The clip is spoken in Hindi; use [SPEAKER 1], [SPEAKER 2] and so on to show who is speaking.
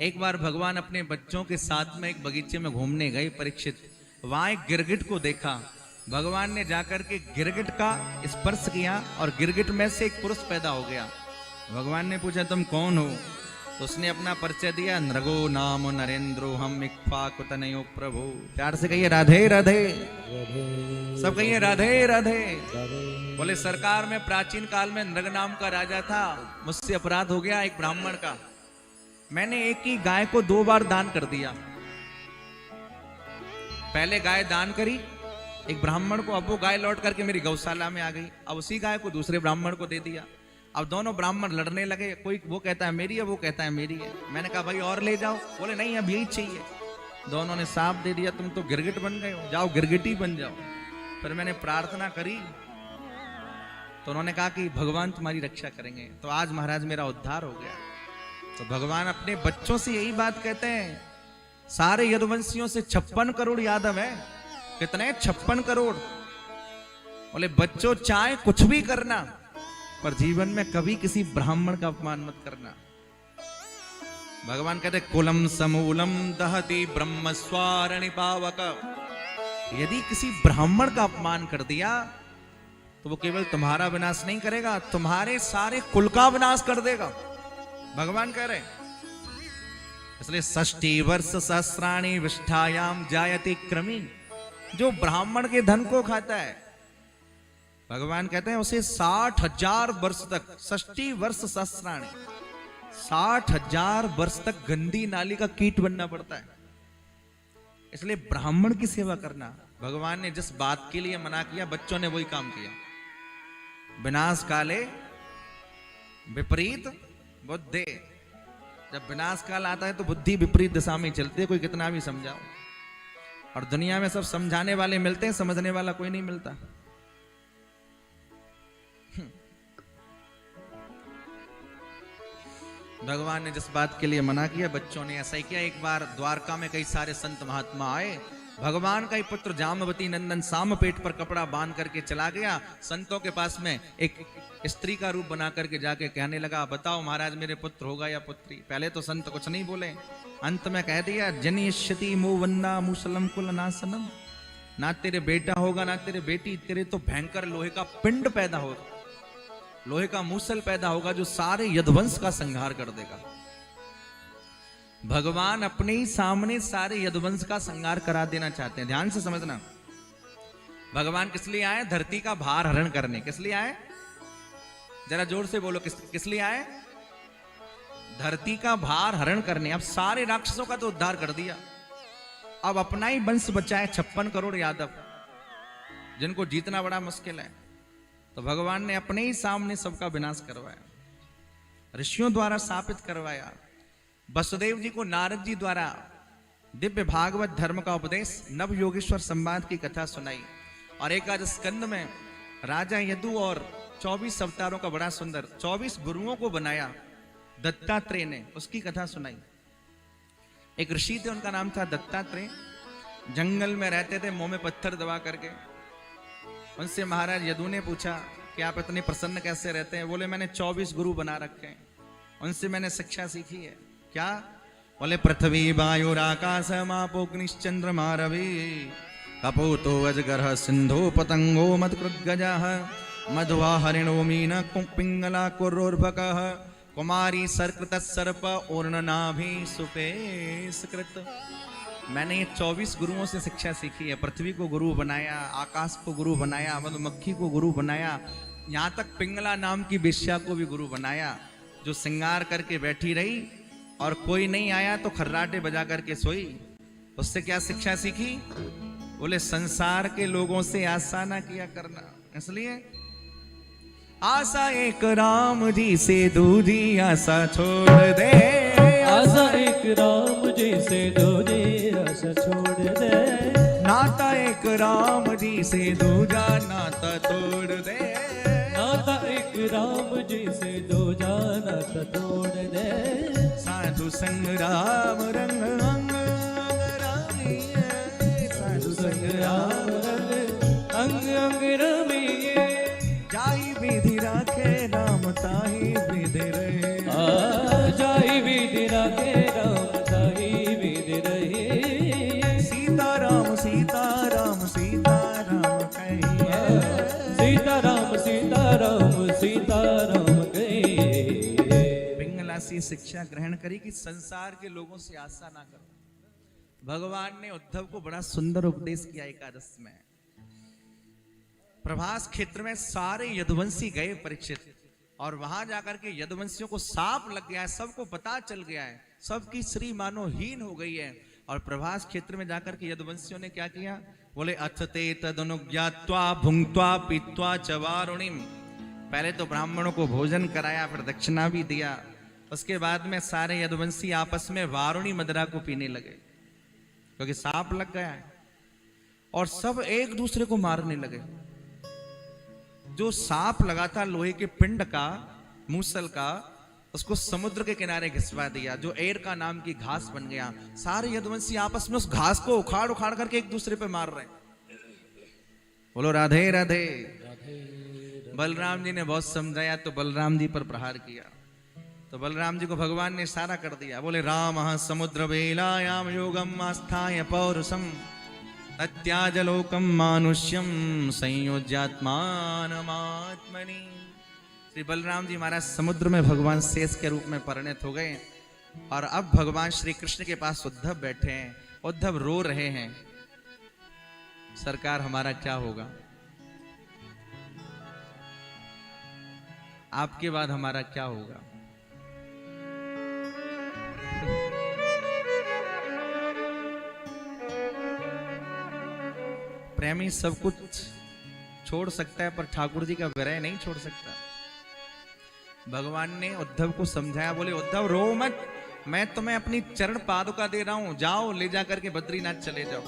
[SPEAKER 1] एक बार भगवान अपने बच्चों के साथ में एक बगीचे में घूमने गए परीक्षित। वहां एक गिरगिट को देखा। भगवान ने जाकर के गिरगिट का स्पर्श किया और गिरगिट में से एक पुरुष पैदा हो गया। भगवान ने पूछा तुम कौन हो? तो उसने अपना परिचय दिया, नृगो नाम नरेंद्रो हम इक्ष्वाकुतनयो प्रभु। प्यार से कहिए राधे राधे, सब कहिए राधे राधे। बोले सरकार में प्राचीन काल में नृग नाम का राजा था, मुझसे अपराध हो गया एक ब्राह्मण का। मैंने एक ही गाय को 2 बार दान कर दिया। पहले गाय दान करी एक ब्राह्मण को, अब वो गाय लौट करके मेरी गौशाला में आ गई। अब उसी गाय को दूसरे ब्राह्मण को दे दिया। अब दोनों ब्राह्मण लड़ने लगे, कोई वो कहता है मेरी है, वो कहता है मेरी है। मैंने कहा भाई और ले जाओ। बोले नहीं अब यही चाहिए। दोनों ने साफ दे दिया, तुम तो गिरगिट बन गए हो, जाओ गिरगिट ही बन जाओ। फिर मैंने प्रार्थना करी तो उन्होंने कहा कि भगवान तुम्हारी रक्षा करेंगे। तो आज महाराज मेरा उद्धार हो गया। तो भगवान अपने बच्चों से यही बात कहते हैं। सारे यदुवंशियों से 56 करोड़ यादव है। कितने? 56 करोड़। बोले बच्चों चाहे कुछ भी करना, पर जीवन में कभी किसी ब्राह्मण का अपमान मत करना। भगवान कहते कुलम समूलम दहति ब्रह्म स्वारणि पावक। यदि किसी ब्राह्मण का अपमान कर दिया तो वो केवल तुम्हारा विनाश नहीं करेगा, तुम्हारे सारे कुल का विनाश कर देगा। भगवान कह रहे। इसलिए 60 वर्ष सहस्राणि विष्ठायाम जायते क्रमी। जो ब्राह्मण के धन को खाता है, भगवान कहते हैं उसे 60,000 वर्ष तक, 60 वर्ष सहस्राणि, 60,000 वर्ष तक गंदी नाली का कीट बनना पड़ता है। इसलिए ब्राह्मण की सेवा करना। भगवान ने जिस बात के लिए मना किया, बच्चों ने वही काम किया। विनाश काले विपरीत बुद्धि। जब विनाश काल आता है तो बुद्धि विपरीत दिशा में चलती है, कोई कितना भी समझाओ। और दुनिया में सब समझाने वाले मिलते हैं, समझने वाला कोई नहीं मिलता। भगवान ने जिस बात के लिए मना किया, बच्चों ने ऐसा ही किया। एक बार द्वारका में कई सारे संत महात्मा आए। भगवान का ही पुत्र जामवती नंदन साम पेट पर कपड़ा बांध करके चला गया। संतों के पास में एक स्त्री का रूप बना करके जाके कहने लगा, बताओ महाराज मेरे पुत्र होगा या पुत्री? पहले तो संत कुछ नहीं बोले, अंत में कह दिया, जनिष्यति मुवन्ना मुसलम कुल नासनम। ना तेरे बेटा होगा ना तेरे बेटी, तेरे तो भयंकर लोहे का पिंड पैदा होगा, लोहे का मूसल पैदा होगा जो सारे यदुवंश का संहार कर देगा। भगवान अपने ही सामने सारे यदुवंश का संहार करा देना चाहते हैं। ध्यान से समझना। भगवान किस लिए आए? धरती का भार हरण करने। किस लिए आए? जरा जोर से बोलो, किस लिए आए? धरती का भार हरण करने। अब सारे राक्षसों का तो उद्धार कर दिया, अब अपना ही वंश बचाए 56 करोड़ यादव, जिनको जीतना बड़ा मुश्किल है। तो भगवान ने अपने ही सामने सबका विनाश करवाया, ऋषियों द्वारा स्थापित करवाया। वसुदेव जी को नारद जी द्वारा दिव्य भागवत धर्म का उपदेश, नव योगेश्वर संवाद की कथा सुनाई। और एकादश स्कंद में राजा यदु और 24 अवतारों का बड़ा सुंदर 24 गुरुओं को बनाया दत्तात्रेय ने, उसकी कथा सुनाई। एक ऋषि थे, उनका नाम था दत्तात्रेय। जंगल में रहते थे, मुंह में पत्थर दबा करके। उनसे महाराज यदु ने पूछा कि आप इतने प्रसन्न कैसे रहते हैं? बोले मैंने 24 गुरु बना रखे हैं, उनसे मैंने शिक्षा सीखी है। क्या? बोले पृथ्वी वायुराकाश मापोग्निश्चंद्रमा रवि कपोतो अजगर सिंधु पतंगो मदकृद्गजः मध्वा हरिणो मीन पिंगला कुर्रोर्भकः कुमारी सर्कृत सर्प ओर्णनाभि सुपेशकृत। मैंने ये 24 गुरुओं से शिक्षा सीखी है। पृथ्वी को गुरु बनाया, आकाश को गुरु बनाया, मधुमक्खी को गुरु बनाया, यहाँ तक पिंगला नाम की वेश्या को भी गुरु बनाया, जो श्रृंगार करके बैठी रही और कोई नहीं आया तो खर्राटे बजा करके सोई। उससे क्या शिक्षा सीखी? बोले संसार के लोगों से आशा ना किया करना। इसलिए आशा एक राम जी से दूजी आशा छोड़ दे,
[SPEAKER 2] आशा एक राम जी से दूजी आशा छोड़ दे,
[SPEAKER 1] नाता एक राम जी से दूजा नाता तोड़ दे,
[SPEAKER 2] नाता एक राम जी से दूजा नाता तोड़ दे,
[SPEAKER 1] साधु संग राम रंग अंग रमिए, साधु संग राम रंग
[SPEAKER 2] अंग अंग रमिए,
[SPEAKER 1] जाई विधि राखे राम ताही विधि रहे,
[SPEAKER 2] जाई विधि राखे राम
[SPEAKER 1] शिक्षा ग्रहण करी कि संसार के लोगों से आशा ना करो। भगवान ने उद्धव को बड़ा सुंदर उपदेश किया एकादश में। प्रभास क्षेत्र में सारे यदुवंशी गए परीक्षित, और वहां जाकर के यदुवंशियों को साप लग गया है, सबको पता चल गया है, सबकी श्री मानो हीन हो गई है। और प्रभास क्षेत्र में जाकर के यदुवंशियों ने क्या किया, बोले अथ ते तदनुज्ञात्वा भुंक्त्वा पीत्वा च वारुणिम। पहले तो ब्राह्मणों को भोजन कराया, फिर दक्षिणा भी दिया। उसके बाद में सारे यदुवंशी आपस में वारुणी मदिरा को पीने लगे, क्योंकि सांप लग गया है, और सब एक दूसरे को मारने लगे। जो सांप लगा था लोहे के पिंड का, मूसल का, उसको समुद्र के किनारे घिसवा दिया, जो एर का नाम की घास बन गया। सारे यदुवंशी आपस में उस घास को उखाड़ उखाड़ करके एक दूसरे पे मार रहे। बोलो राधे राधे। बलराम जी ने बहुत समझाया तो बलराम जी पर प्रहार किया, तो बलराम जी को भगवान ने इशारा कर दिया, बोले राम समुद्र वेलायाम योगम आस्थाय पौरुषम अत्याजलोकम मानुष्यम संयोज्यात्मानमात्मनि। श्री बलराम जी महाराज समुद्र में भगवान शेष के रूप में परिणत हो गए, और अब भगवान श्री कृष्ण के पास उद्धव बैठे हैं। उद्धव रो रहे हैं, सरकार हमारा क्या होगा, आपके बाद हमारा क्या होगा। प्रेमी सब कुछ छोड़ सकता है, पर ठाकुर जी का विरह नहीं छोड़ सकता। भगवान ने उद्धव को समझाया, बोले उद्धव रो मत, मैं तुम्हें अपनी चरण पादुका दे रहा हूं, जाओ ले जाकर के बद्रीनाथ चले जाओ।